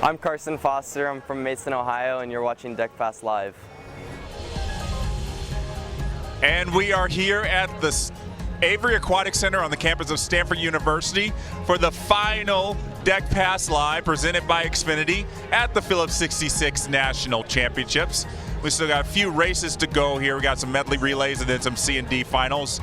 I'm Carson Foster. I'm from Mason, Ohio, and you're watching Deck Pass Live. And we are here at the Avery Aquatic Center on the campus of Stanford University for the final Deck Pass Live presented by Xfinity at the Phillips 66 National Championships. We still got a few races to go here. We got some medley relays and then some C&D finals.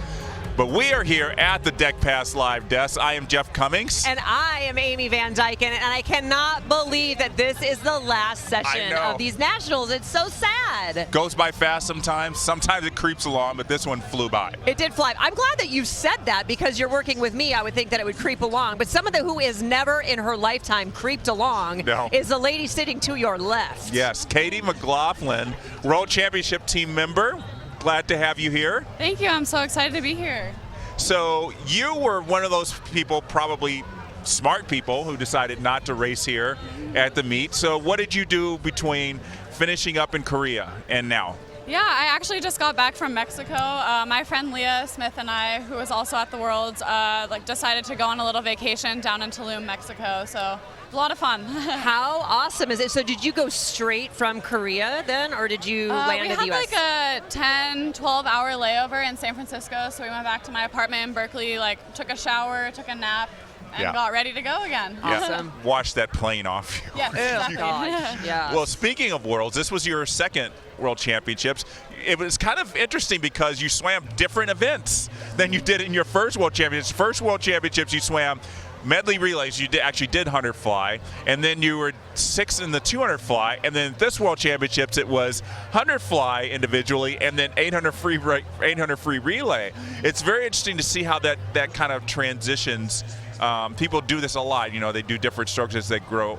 But we are here at the Deck Pass Live desk. I am Jeff Cummings. And I am Amy Van Dyken, and I cannot believe that this is the last session of these Nationals. It's so sad. Goes by fast sometimes. Sometimes it creeps along, but this one flew by. It did fly. I'm glad that you said that because you're working with me. I would think that it would creep along. But someone who is never in her lifetime creeped along is the lady sitting to your left. Yes, Katie McLaughlin, World Championship team member. Glad to have you here. Thank you. I'm so excited to be here. So you were one of those people, probably smart people, who decided not to race here at the meet. So what did you do between finishing up in Korea and now? Yeah, I actually just got back from Mexico. My friend Leah Smith and I, who was also at the Worlds, decided to go on a little vacation down in Tulum, Mexico. So a lot of fun. How awesome is it? So did you go straight from Korea then, or did you land in the U.S.? We had like a 10, 12-hour layover in San Francisco, so we went back to my apartment in Berkeley, took a shower, took a nap, and got ready to go again. Awesome. Wash that plane off. Yes, exactly. Gosh, yeah. Well, speaking of Worlds, this was your second World Championships. It was kind of interesting because you swam different events than you did in your first World Championships. First World Championships, you swam medley relays. You actually did 100 fly, and then you were 6th in the 200 fly, and then this World Championships it was 100 fly individually, and then 800 free relay. It's very interesting to see how that kind of transitions. People do this a lot. You know, they do different strokes as they grow.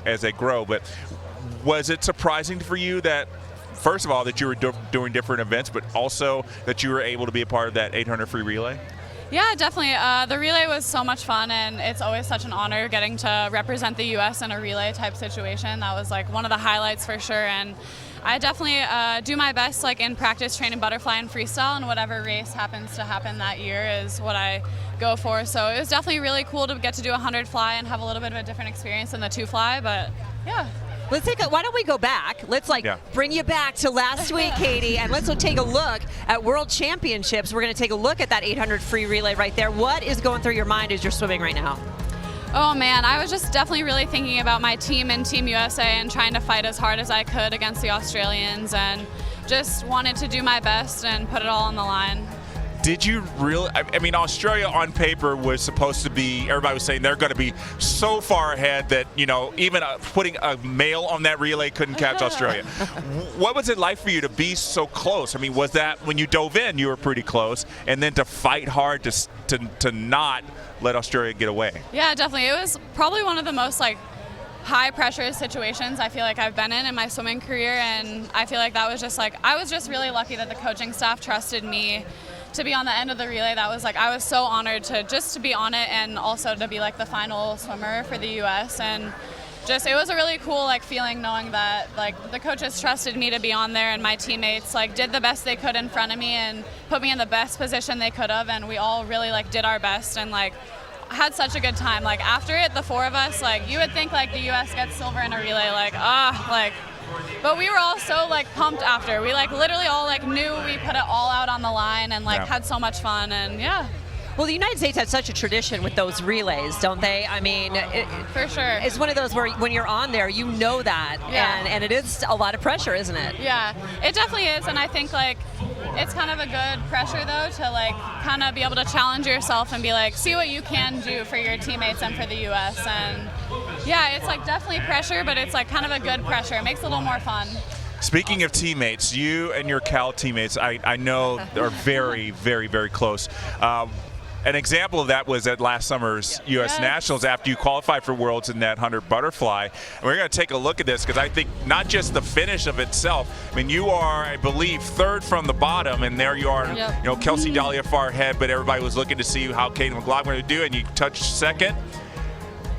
But was it surprising for you that, first of all, that you were doing different events, but also that you were able to be a part of that 800 free relay? Yeah, definitely. The relay was so much fun, and it's always such an honor getting to represent the U.S. in a relay type situation. That was one of the highlights for sure. And I definitely do my best in practice training butterfly and freestyle, and whatever race happens to happen that year is what I go for. So it was definitely really cool to get to do 100 fly and have a little bit of a different experience than the 2 fly, but yeah. Why don't we go back? Let's bring you back to last week, Katie, and let's take a look at World Championships. We're going to take a look at that 800 free relay right there. What is going through your mind as you're swimming right now? Oh man, I was just definitely really thinking about my team and Team USA and trying to fight as hard as I could against the Australians, and just wanted to do my best and put it all on the line. Did you really? I mean, Australia on paper was supposed to be, everybody was saying they're going to be so far ahead that, even putting a male on that relay couldn't catch Australia. What was it like for you to be so close? I mean, was that when you dove in, you were pretty close, and then to fight hard to not let Australia get away? Yeah, definitely. It was probably one of the most high pressure situations I feel like I've been in my swimming career, and I feel like that was just I was just really lucky that the coaching staff trusted me to be on the end of the relay. That was I was so honored to be on it, and also to be the final swimmer for the U.S. and just it was a really cool feeling knowing that the coaches trusted me to be on there, and my teammates did the best they could in front of me and put me in the best position they could have, and we all really did our best and had such a good time. After it, the 4 of us, you would think the U.S. gets silver in a relay, but we were all so pumped after. We literally all knew we put it all out on the line and had so much fun, and yeah. Well, the United States has such a tradition with those relays, don't they? I mean, for sure. It's one of those where when you're on there, you know that, and it is a lot of pressure, isn't it? Yeah, it definitely is, and I think it's kind of a good pressure though to kind of be able to challenge yourself and be see what you can do for your teammates and for the U.S. and yeah, it's definitely pressure, but it's kind of a good pressure. It makes it a little more fun. Speaking of teammates, you and your Cal teammates, I know are very, very, very close. An example of that was at last summer's U.S. Nationals after you qualified for Worlds in that 100 butterfly. And we're going to take a look at this because I think not just the finish of itself. I mean, you are, I believe, 3rd from the bottom, and there you are, Kelsey Dahlia far ahead, but everybody was looking to see how Katie McLaughlin would do, and you touched 2nd.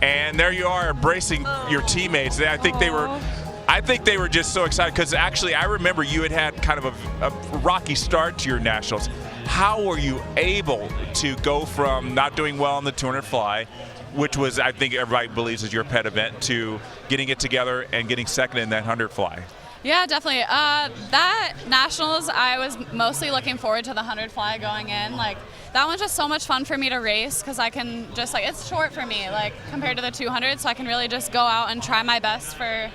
And there you are embracing your teammates. I think they were just so excited because actually I remember you had kind of a rocky start to your Nationals. How were you able to go from not doing well on the 200 fly which was, I think everybody believes is your pet event, to getting it together and getting second in that 100 fly. Yeah, definitely. That Nationals, I was mostly looking forward to the 100 fly going in. Like, that one's just so much fun for me to race because I can just, like, it's short for me, like, compared to the 200, so I can really just go out and try my best for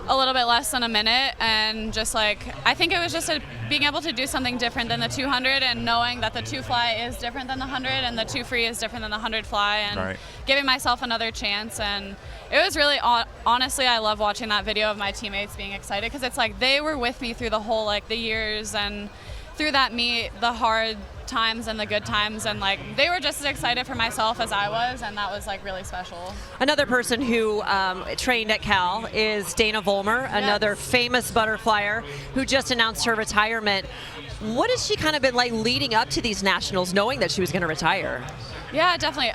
a little bit less than a minute. And just, like, I think it was just being able to do something different than the 200 and knowing that the 2 fly is different than the 100 and the 2 free is different than the 100 fly, and giving myself another chance. And it was really, honestly, I love watching that video of my teammates being excited because it's like they were with me through the whole, like, the years and through that meet, the hard times and the good times, and like they were just as excited for myself as I was, and that was like really special. Another person who trained at Cal is Dana Vollmer, another famous butterflyer who just announced her retirement. What has she kind of been like leading up to these nationals, knowing that she was going to retire? Yeah, definitely.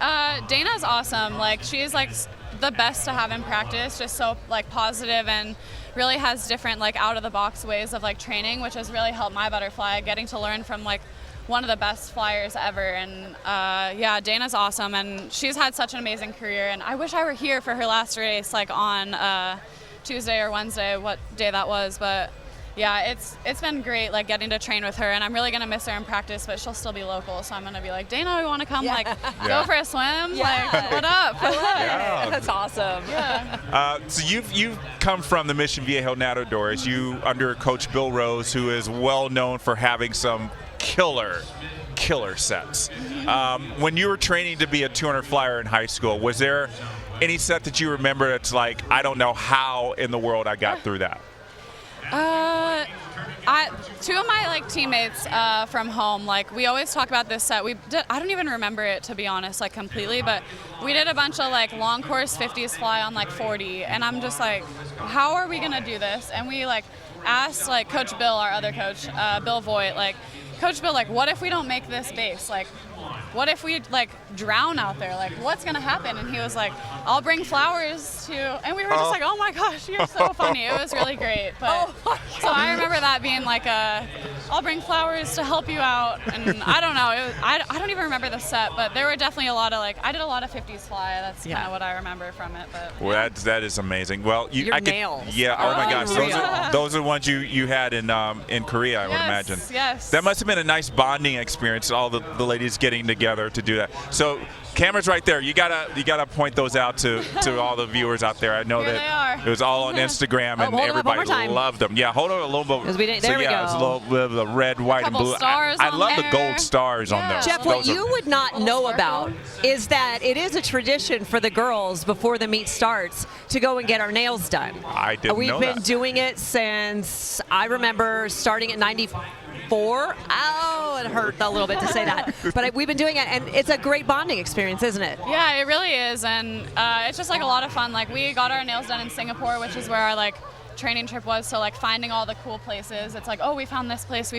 Dana's awesome. Like, she's like the best to have in practice, just so like positive and really has different like out of the box ways of like training, which has really helped my butterfly, getting to learn from like one of the best flyers ever. And yeah, Dana's awesome, and she's had such an amazing career, and I wish I were here for her last race, like on Tuesday or Wednesday, what day that was. But yeah, it's been great, like getting to train with her, and I'm really gonna miss her in practice, but she'll still be local, so I'm gonna be like, Dana, we want to come like go for a swim? Like, what up? I love it. That's awesome. So you've come from the Mission Viejo Nadadores, you under Coach Bill Rose, who is well known for having some killer sets. When you were training to be a 200 flyer in high school, was there any set that you remember that's like, I don't know how in the world I got through that? Two of my like teammates from home, like we always talk about this set. I don't even remember it, to be honest, like completely, but we did a bunch of like long course 50s fly on like 40, and I'm just like, how are we gonna do this? And we like asked like Coach Bill, our other coach, Bill Voigt, like, Coach Bill, like, what if we don't make this base? Like, what if we like drown out there? Like, what's gonna happen? And he was like, I'll bring flowers to, and we were just like, oh my gosh, you're so funny. It was really great. But so I remember that being like I'll bring flowers to help you out. And I don't know, I don't even remember the set, but there were definitely a lot of like, I did a lot of 50s fly. That's kind of what I remember from it. But well, that is amazing. Well, your nails. Yeah. Oh my gosh, those are the ones you had in Korea, I would imagine. Yes. That must have been a nice bonding experience. All the ladies getting together to do that. So cameras right there. You gotta point those out to all the viewers out there. I know Here that it was all on Instagram and everybody loved them. Yeah, hold on a little bit. There we go. It's a little bit of the red, white, and blue. I love the gold stars on those. Jeff, what you would not know about is that it is a tradition for the girls before the meet starts to go and get our nails done. I didn't know that. We've been doing it since, I remember starting at 94. Oh, it hurt a little bit to say that. But we've been doing it, and it's a great bonding experience, isn't it? Yeah, it really is, and it's just like a lot of fun. Like, we got our nails done in Singapore, which is where our like training trip was, so like finding all the cool places. It's like, oh, we found this place,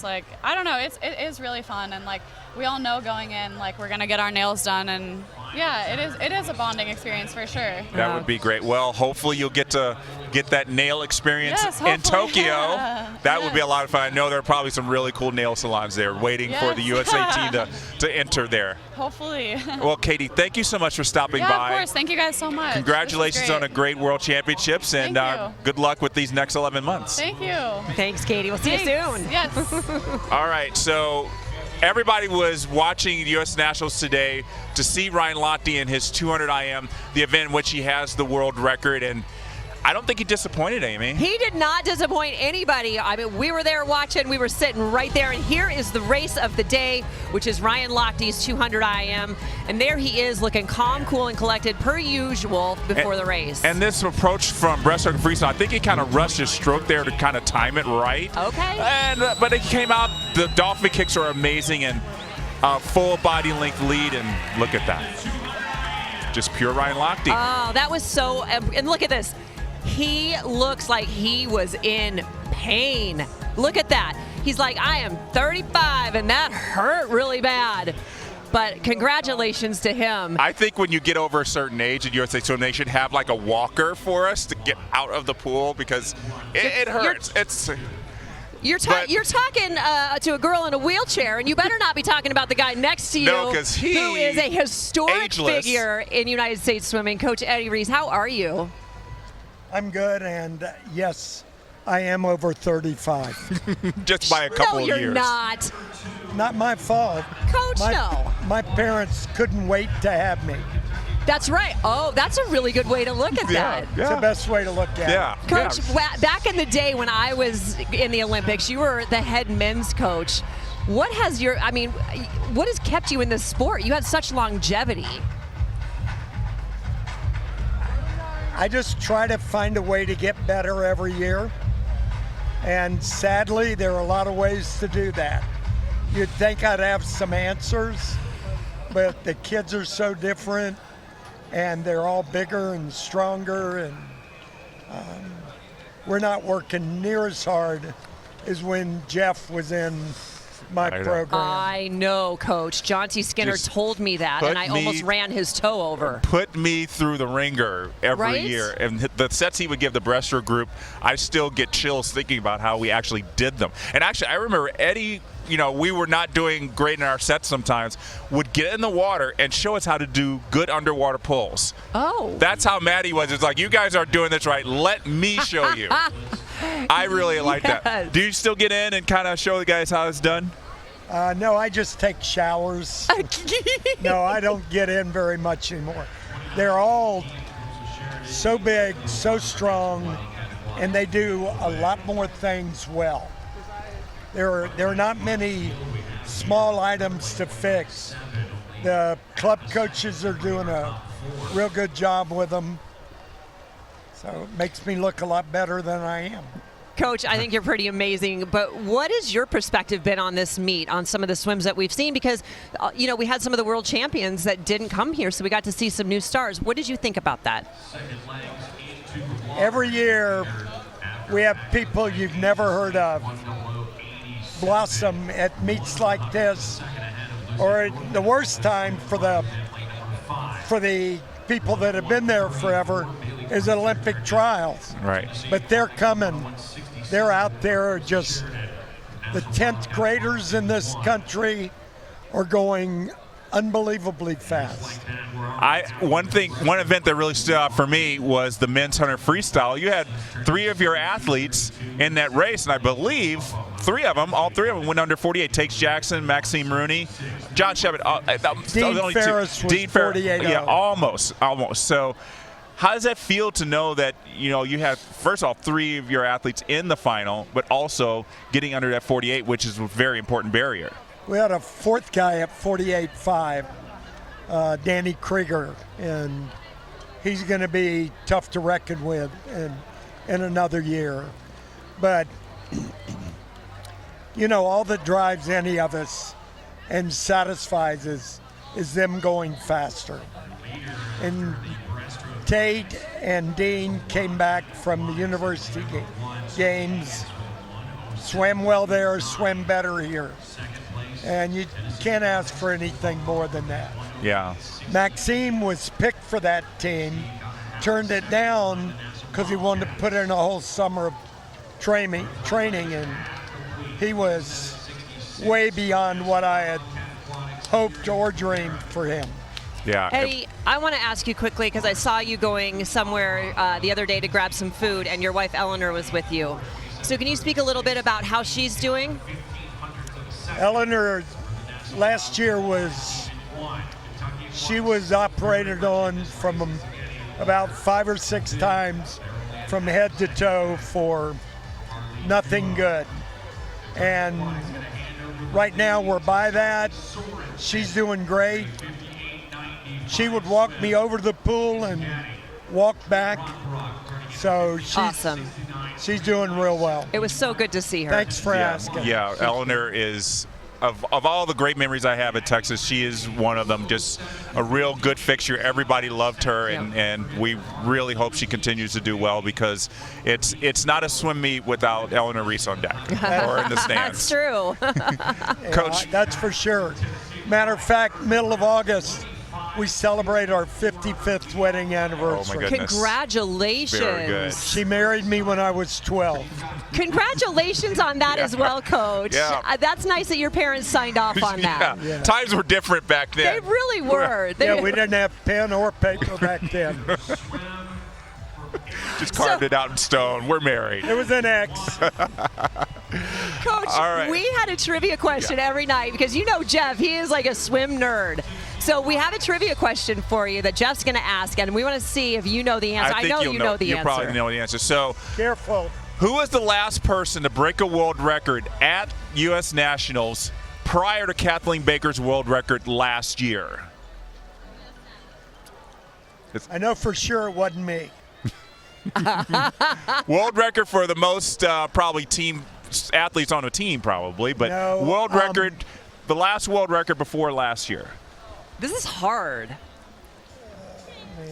like, I don't know, it is really fun, and like we all know going in, like, we're gonna get our nails done, and yeah, it is a bonding experience for sure. That would be great. Well, hopefully you'll get to get that nail experience in Tokyo. That would be a lot of fun. I know there are probably some really cool nail salons there waiting for the USA team to enter there. Hopefully. Well, Katie, thank you so much for stopping by. Of course. Thank you guys so much. Congratulations on a great World Championships, and good luck with these next 11 months. Thank you. Thanks, Katie. We'll see you soon. Yes. All right, so everybody was watching the U.S. Nationals today to see Ryan Lochte in his 200 IM, the event in which he has the world record, and I don't think he disappointed, Amy. He did not disappoint anybody. I mean, we were there watching. We were sitting right there. And here is the race of the day, which is Ryan Lochte's 200 IM. And there he is, looking calm, cool, and collected per usual before the race. And this approach from breaststroke and freestyle, I think he kind of rushed his stroke there to kind of time it right. Okay. But it came out. The dolphin kicks are amazing, and full body length lead. And look at that. Just pure Ryan Lochte. Oh, that was so. And look at this. He looks like he was in pain. Look at that. He's like, I am 35, and that hurt really bad. But congratulations to him. I think when you get over a certain age in USA Swim, they should have like a walker for us to get out of the pool, because it hurts. You're talking to a girl in a wheelchair, and you better not be talking about the guy next to you, No, 'cause who is a historic ageless. figure in United States swimming. Coach Eddie Reese, how are you? I'm good, and yes, I am over 35. Just by a couple No, of you're years. not. Not my fault. Coach, no. My parents couldn't wait to have me. That's right. Oh, that's a really good way to look at that. It's the best way to look at Yeah. it. Coach, back in the day when I was in the Olympics, you were the head men's coach. What has kept you in this sport? You had such longevity. I just try to find a way to get better every year. And sadly, there are a lot of ways to do that. You'd think I'd have some answers, but the kids are so different, and they're all bigger and stronger, and we're not working near as hard as when Jeff was in my program. I know, Coach. John T. Skinner Just told me that, and I almost ran his toe over. Put me through the ringer every Right? year. And the sets he would give the breaststroke group, I still get chills thinking about how we actually did them. And actually, I remember Eddie, we were not doing great in our sets sometimes, would get in the water and show us how to do good underwater pulls. Oh. That's how mad he was. It's like, you guys aren't doing this right. Let me show you. I really like Yes. that. Do you still get in and kind of show the guys how it's done? No, I just take showers. No, I don't get in very much anymore. They're all so big, so strong, and they do a lot more things well. There are not many small items to fix. The club coaches are doing a real good job with them. So it makes me look a lot better than I am. Coach, I think you're pretty amazing, but what has your perspective been on this meet, on some of the swims that we've seen? Because, we had some of the world champions that didn't come here, so we got to see some new stars. What did you think about that? Every year, we have people you've never heard of blossom at meets like this, or the worst time for the people that have been there forever is Olympic trials. Right. But they're coming. They're out there. Just the 10th graders in this country are going unbelievably fast. One event that really stood out for me was the men's 100 freestyle. You had 3 of your athletes in that race, and I believe all three of them went under 48. Takes Jackson, Maxime Rooney, John Shepard. Dean Ferris was 48. Yeah, almost. So how does that feel to know that, you have, first of all, 3 of your athletes in the final, but also getting under that 48, which is a very important barrier? We had a 4th guy at 48.5, Danny Krieger, and he's going to be tough to reckon with in another year. But, all that drives any of us and satisfies is them going faster. And Tate and Dean came back from the university games, swam well there, swam better here. And you can't ask for anything more than that. Yeah. Maxime was picked for that team, turned it down because he wanted to put in a whole summer of training, and he was way beyond what I had hoped or dreamed for him. Yeah. Eddie, I want to ask you quickly, because I saw you going somewhere the other day to grab some food, and your wife Eleanor was with you. So can you speak a little bit about how she's doing? Eleanor, last year she was operated on from about 5 or 6 times from head to toe for nothing good. And right now we're by that. She's doing great. She would walk me over to the pool and walk back. So Awesome. She's doing real well. It was so good to see her. Thanks for asking. Yeah, Eleanor is, of all the great memories I have at Texas, she is one of them. Just a real good fixture. Everybody loved her, and we really hope she continues to do well, because it's not a swim meet without Eleanor Reese on deck or in the stands. That's true. Coach. That's for sure. Matter of fact, middle of August, we celebrate our 55th wedding anniversary. Oh my goodness. Congratulations. Very good. She married me when I was 12. Congratulations on that as well, Coach. Yeah. That's nice that your parents signed off on that. Yeah. Times were different back then. They really were. Yeah, we didn't have pen or paper back then. Just carved it out in stone. We're married. It was an X. Coach, All right. we had a trivia question every night because you know Jeff, he is like a swim nerd. So we have a trivia question for you that Jeff's going to ask, and we want to see if you know the answer. I know you know the answer. You probably know the answer. So, Careful. who was the last person to break a world record at U.S. Nationals prior to Kathleen Baker's world record last year? I know for sure it wasn't me. World record for the most probably team athletes on a team, probably, but No, world record, the last world record before last year. This is hard.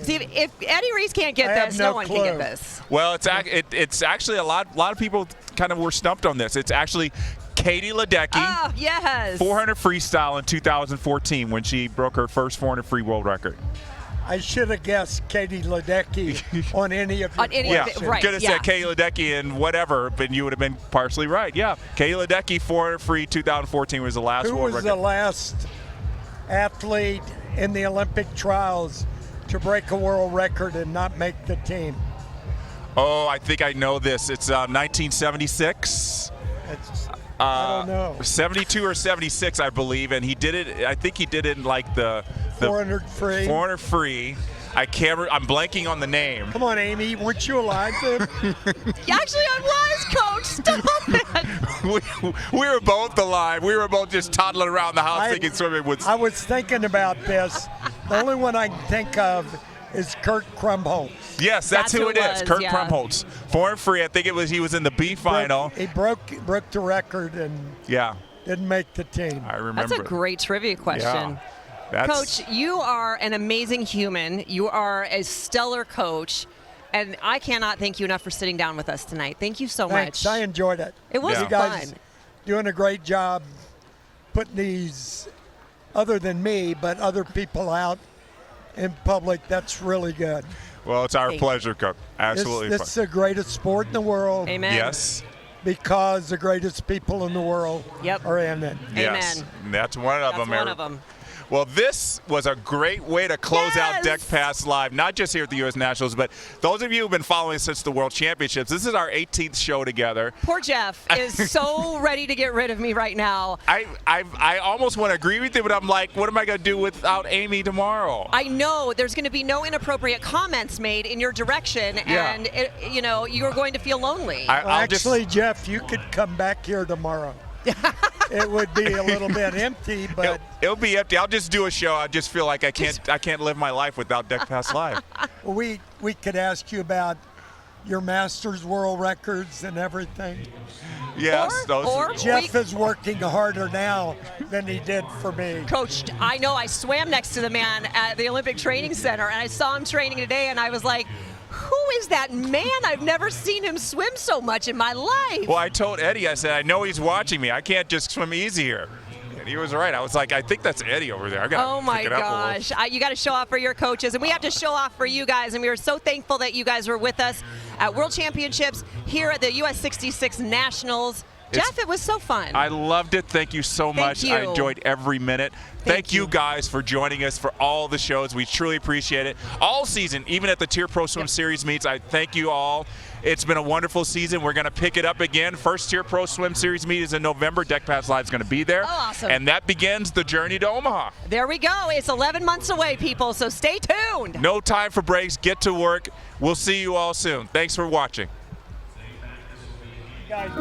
See, if Eddie Reese can't get I have this, no no one clue. can get this. Well, it's actually a lot of people kind of were stumped on this. It's actually Katie Ledecky, Oh, yes. 400 freestyle in 2014 when she broke her first 400 free world record. I should have guessed Katie Ledecky on any of your On any of questions. it, right. Could have yeah. said Katie Ledecky and whatever, but you would have been partially right. Yeah, Katie Ledecky, 400 free 2014 was the last Who world was record. the last athlete in the Olympic trials to break a world record and not make the team? Oh, I think I know this. It's 1976. I don't know. 72 or 76, I believe, and he did it. I think he did it in like the 400 free. 400 free. I'm blanking on the name. Come on, Amy. Weren't you alive then? Actually, I was, Coach. Stop it. we were both alive. We were both just toddling around the house thinking swimming was. I was thinking about this. The only one I can think of is Kurt Krumholtz. Yes, that's who it is. was, Kurt yeah. Krumholtz. 400 free. I think he was in the B final. He broke the record and Yeah, didn't make the team. I remember. That's a great trivia question. Yeah. Coach, you are an amazing human. You are a stellar coach. And I cannot thank you enough for sitting down with us tonight. Thank you so Thanks. much. I enjoyed it. It was You guys fun. doing a great job putting these, other than me, but other people out in public. That's really good. Well, it's our Thank pleasure, Coach. Absolutely This is the greatest sport in the world. Amen. Yes. Because the greatest people in the world Yep. are in it. Yes. That's one of That's them. one of them. Well, this was a great way to close out Yes! Deck Pass Live, not just here at the U.S. Nationals, but those of you who've been following us since the World Championships. This is our 18th show together. Poor Jeff is so ready to get rid of me right now. I almost want to agree with you, but I'm like, what am I going to do without Amy tomorrow? I know there's going to be no inappropriate comments made in your direction, Yeah. and you're going to feel lonely. Actually, Jeff, you could come back here tomorrow. It would be a little bit empty, but It'll be empty. I'll just do a show. I just feel like I can't live my life without Deck Pass Live. we could ask you about your Masters world records and everything. Yes, Or Jeff is working harder now than he did for me. Coach, I know I swam next to the man at the Olympic Training Center, and I saw him training today, and I was like, who is that man? I've never seen him swim so much in my life. Well, I told Eddie, I said, I know he's watching me. I can't just swim easy here. And he was right. I was like, I think that's Eddie over there. I got Oh my gosh. You got to show off for your coaches, and we have to show off for you guys. And we are so thankful that you guys were with us at World Championships here at the US 66 Nationals. Jeff, it was so fun. I loved it. Thank you so much. you. I enjoyed every minute. Thank you you. guys for joining us for all the shows. We truly appreciate it. All season, even at the Tier Pro Swim Series meets, I thank you all. It's been a wonderful season. We're going to pick it up again. First Tier Pro Swim Series meet is in November. Deck Pass Live is going to be there. Oh, awesome. And that begins the journey to Omaha. There we go. It's 11 months away, people, so stay tuned. No time for breaks. Get to work. We'll see you all soon. Thanks for watching. Guys,